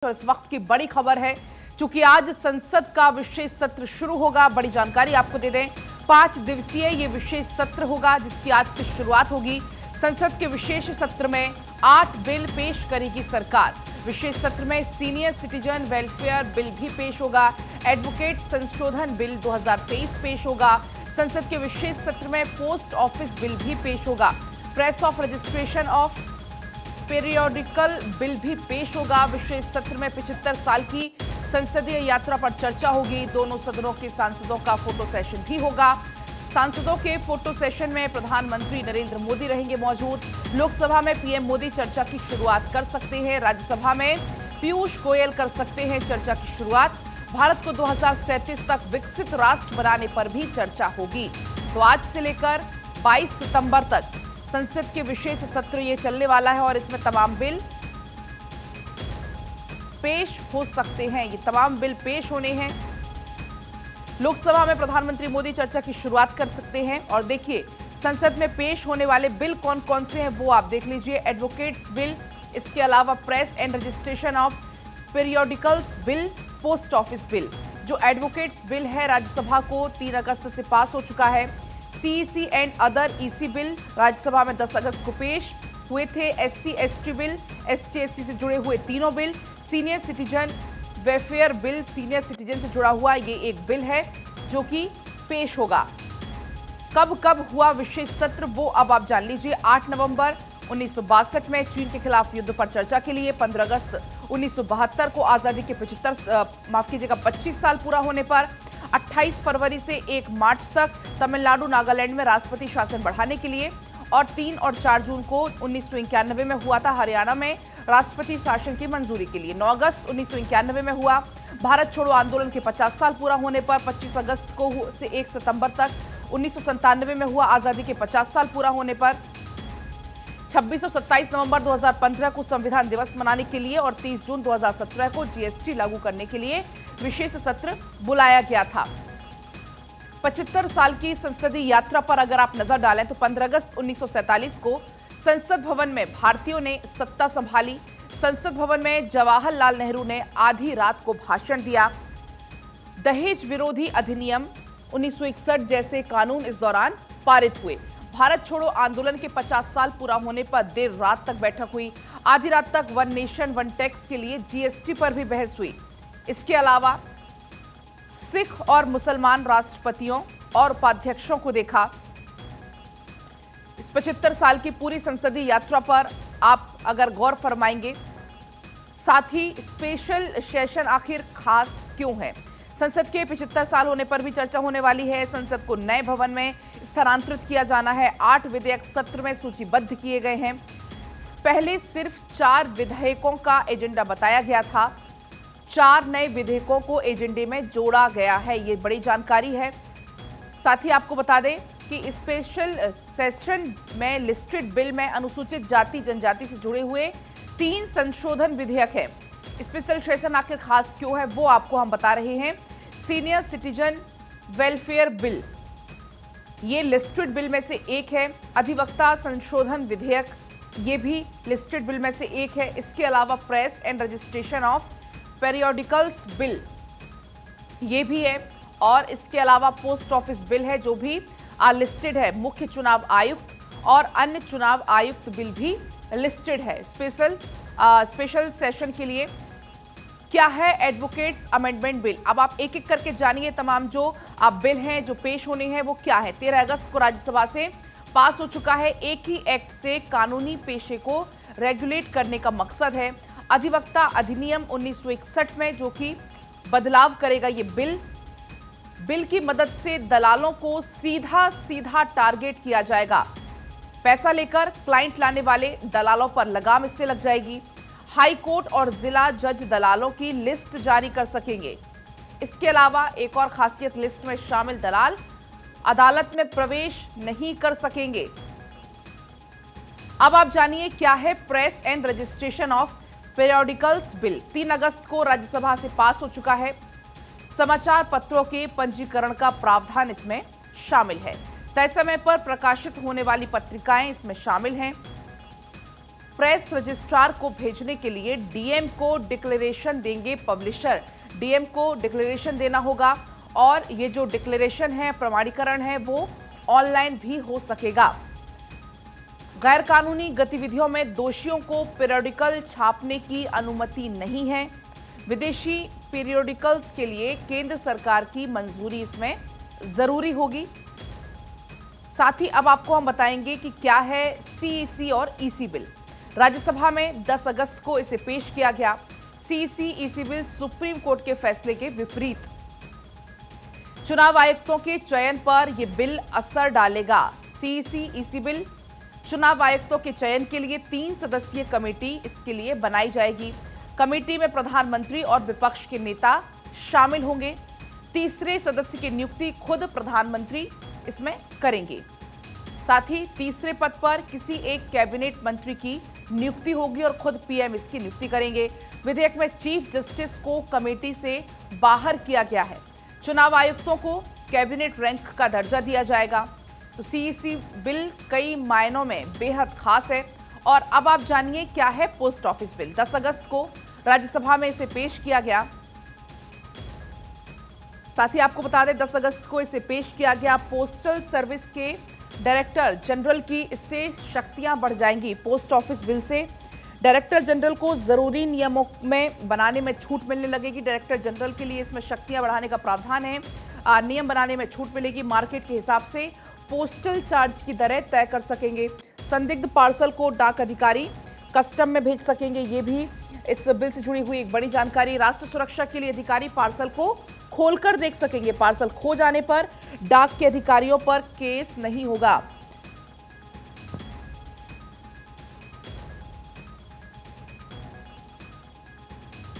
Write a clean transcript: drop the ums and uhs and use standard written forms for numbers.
और इस वक्त की बड़ी खबर है, क्योंकि आज संसद का विशेष सत्र शुरू होगा। बड़ी जानकारी आपको दे दें, 5 दिवसीय ये विशेष सत्र होगा, जिसकी आज से शुरुआत होगी। संसद के विशेष सत्र में 8 बिल पेश करेगी सरकार। विशेष सत्र में सीनियर सिटीजन वेलफेयर बिल भी पेश होगा। एडवोकेट संशोधन बिल 2023 पेश होगा। संसद के विशेष सत्र में पोस्ट ऑफिस बिल भी पेश होगा। Press of registration of periodical bill भी पेश होगा। विशेष सत्र में 75 साल की संसदीय यात्रा पर चर्चा होगी। दोनों सदनों के सांसदों का फोटो सेशन भी होगा। सांसदों के फोटो सेशन में प्रधानमंत्री नरेंद्र मोदी रहेंगे मौजूद। लोकसभा में पीएम मोदी चर्चा की शुरुआत कर सकते हैं। राज्यसभा में पीयूष गोयल कर सकते हैं चर्चा की शुरुआत। भारत को 2037 तक विकसित राष्ट्र बनाने पर भी चर्चा होगी। तो आज से लेकर 22 सितंबर तक संसद के विशेष सत्र ये चलने वाला है और इसमें तमाम बिल पेश हो सकते हैं। ये तमाम बिल पेश होने हैं। लोकसभा में प्रधानमंत्री मोदी चर्चा की शुरुआत कर सकते हैं। और देखिए, संसद में पेश होने वाले बिल कौन कौन से हैं वो आप देख लीजिए। एडवोकेट्स बिल, इसके अलावा press and registration of periodicals bill, post office bill. जो एडवोकेट्स बिल है, राज्यसभा को 3 अगस्त से पास हो चुका है। CEC and other EC bill Rajya Sabha में 10 अगस्त को पेश हुए थे। SC ST bill, ST SC से जुड़े हुए तीनों bill. Senior citizen welfare bill, senior citizen से जुड़ा हुआ ये एक बिल है जो कि पेश होगा। कब कब हुआ विशेष सत्र वो अब आप जान लीजिए। 8 नवंबर 1962 में चीन के खिलाफ युद्ध पर चर्चा के लिए, 15 अगस्त 1972 को आजादी के 25 साल पूरा होने पर, 28 फरवरी से 1 मार्च तक तमिलनाडु नागालैंड में राष्ट्रपति शासन बढ़ाने के लिए, और 3 और 4 जून को 1991 में हुआ था हरियाणा में राष्ट्रपति शासन की मंजूरी के लिए। 9 अगस्त 1991 में हुआ भारत छोड़ो आंदोलन के 50 साल पूरा होने पर। 25 अगस्त को से 1 सितंबर तक 1997 में हुआ आजादी के 50 साल पूरा होने पर। 26 और 27 नवंबर 2015 को संविधान दिवस मनाने के लिए और 30 जून 2017 को जीएसटी लागू करने के लिए विशेष सत्र बुलाया गया था। 75 साल की संसदीय यात्रा पर अगर आप नजर डालें तो 15 अगस्त 1947 को संसद भवन में भारतीयों ने सत्ता संभाली। संसद भवन में जवाहरलाल नेहरू ने आधी रात को भाषण दिया। दहेज विरोधी अधिनियम 1961 जैसे कानून इस दौरान पारित हुए। भारत छोड़ो आंदोलन के 50 साल पूरा होने पर देर रात तक बैठक हुई। आधी रात तक वन नेशन वन टैक्स के लिए जीएसटी पर भी बहस हुई। इसके अलावा सिख और मुसलमान राष्ट्रपतियों और उपाध्यक्षों को देखा। इस 75 साल की पूरी संसदीय यात्रा पर आप अगर गौर फरमाएंगे, साथ ही स्पेशल सेशन आखिर खास क्यों है। संसद के 75 साल होने पर भी चर्चा होने वाली है। संसद को नए भवन में स्थानांतरित किया जाना है। 8 विधेयक सत्र में सूचीबद्ध किए गए हैं। पहले सिर्फ 4 विधेयकों का एजेंडा बताया गया था। 4 नए विधेयकों को एजेंडे में जोड़ा गया है। ये बड़ी जानकारी है। साथ ही आपको बता दें कि स्पेशल सेशन में लिस्टेड बिल में अनुसूचित जाति जनजाति से जुड़े हुए 3 संशोधन विधेयक हैं। स्पेशल सेशन आखिर खास क्यों है वो आपको हम बता रहे हैं। सीनियर सिटीजन वेलफेयर बिल, ये लिस्टेड बिल में से एक है। अधिवक्ता संशोधन विधेयक, ये भी लिस्टेड बिल में से एक है। इसके अलावा press and registration of periodicals bill, ये भी है। और इसके अलावा पोस्ट ऑफिस बिल है जो भी लिस्टेड है। मुख्य चुनाव आयुक्त और अन्य चुनाव आयुक्त बिल भी लिस्टेड है। स्पेशल सेशन के लिए क्या है एडवोकेट्स अमेंडमेंट बिल। अब आप एक एक करके जानिए तमाम जो बिल हैं जो पेश होने हैं वो क्या है। 13 अगस्त को राज्यसभा से पास हो चुका है। एक ही एक्ट से कानूनी पेशे को रेगुलेट करने का मकसद है। अधिवक्ता अधिनियम 1961 में जो कि बदलाव करेगा ये बिल की मदद से दलालों को सीधा टारगेट किया जाएगा। पैसा लेकर क्लाइंट लाने वाले दलालों पर लगाम इससे लग जाएगी। हाई कोर्ट और जिला जज दलालों की लिस्ट जारी कर सकेंगे। इसके अलावा एक और खासियत, लिस्ट में शामिल दलाल अदालत में प्रवेश नहीं कर सकेंगे। अब आप जानिए क्या है press and registration of periodicals bill. 3 अगस्त को राज्यसभा से पास हो चुका है। समाचार पत्रों के पंजीकरण का प्रावधान इसमें शामिल है। तय समय पर प्रकाशित होने वाली पत्रिकाएं इसमें शामिल हैं। प्रेस रजिस्ट्रार को भेजने के लिए डीएम को डिक्लेरेशन देंगे पब्लिशर। डीएम को डिक्लेरेशन देना होगा और ये जो डिक्लेरेशन है, प्रमाणीकरण है, वो ऑनलाइन भी हो सकेगा। गैर कानूनी गतिविधियों में दोषियों को पीरियोडिकल छापने की अनुमति नहीं है। विदेशी पीरियोडिकल्स के लिए केंद्र सरकार की मंजूरी इसमें जरूरी होगी। साथ ही अब आपको हम बताएंगे कि क्या है सीईसी और ईसी बिल। राज्यसभा में 10 अगस्त को इसे पेश किया गया। CEC EC bill supreme court के फैसले के विपरीत। चुनाव आयुक्तों के चयन पर यह बिल असर डालेगा। सीईसी ईसी बिल चुनाव आयुक्तों के चयन के लिए 3 सदस्यीय कमेटी इसके लिए बनाई जाएगी। कमेटी में प्रधानमंत्री और विपक्ष के नेता शामिल होंगे। तीसरे सदस्य की नियुक्ति खुद प्रधानमंत्री इसमें करेंगे। साथ ही तीसरे पद पर किसी एक कैबिनेट मंत्री की नियुक्ति होगी और खुद पीएम इसकी नियुक्ति करेंगे। विधेयक में चीफ जस्टिस को कमेटी से बाहर किया गया है। चुनाव आयुक्तों को कैबिनेट रैंक का दर्जा दिया जाएगा। तो सीईसी बिल कई मायनों में बेहद खास है। और अब आप जानिए क्या है पोस्ट ऑफिस बिल। 10 अगस्त को राज्यसभा में इसे पेश किया गया। साथ ही आपको बता दें 10 अगस्त को इसे पेश किया गया। पोस्टल सर्विस के डायरेक्टर जनरल की इससे शक्तियां बढ़ जाएंगी। पोस्ट ऑफिस बिल से डायरेक्टर जनरल को जरूरी नियमों में बनाने में छूट मिलने लगेगी। डायरेक्टर जनरल के लिए इसमें शक्तियां बढ़ाने का प्रावधान है। नियम बनाने में छूट मिलेगी। मार्केट के हिसाब से पोस्टल चार्ज की दरें तय कर सकेंगे। संदिग्ध पार्सल को डाक अधिकारी कस्टम में भेज सकेंगे। ये भी इस बिल से जुड़ी हुई एक बड़ी जानकारी। राष्ट्र सुरक्षा के लिए अधिकारी पार्सल को खोलकर देख सकेंगे। पार्सल खो जाने पर डाक के अधिकारियों पर केस नहीं होगा।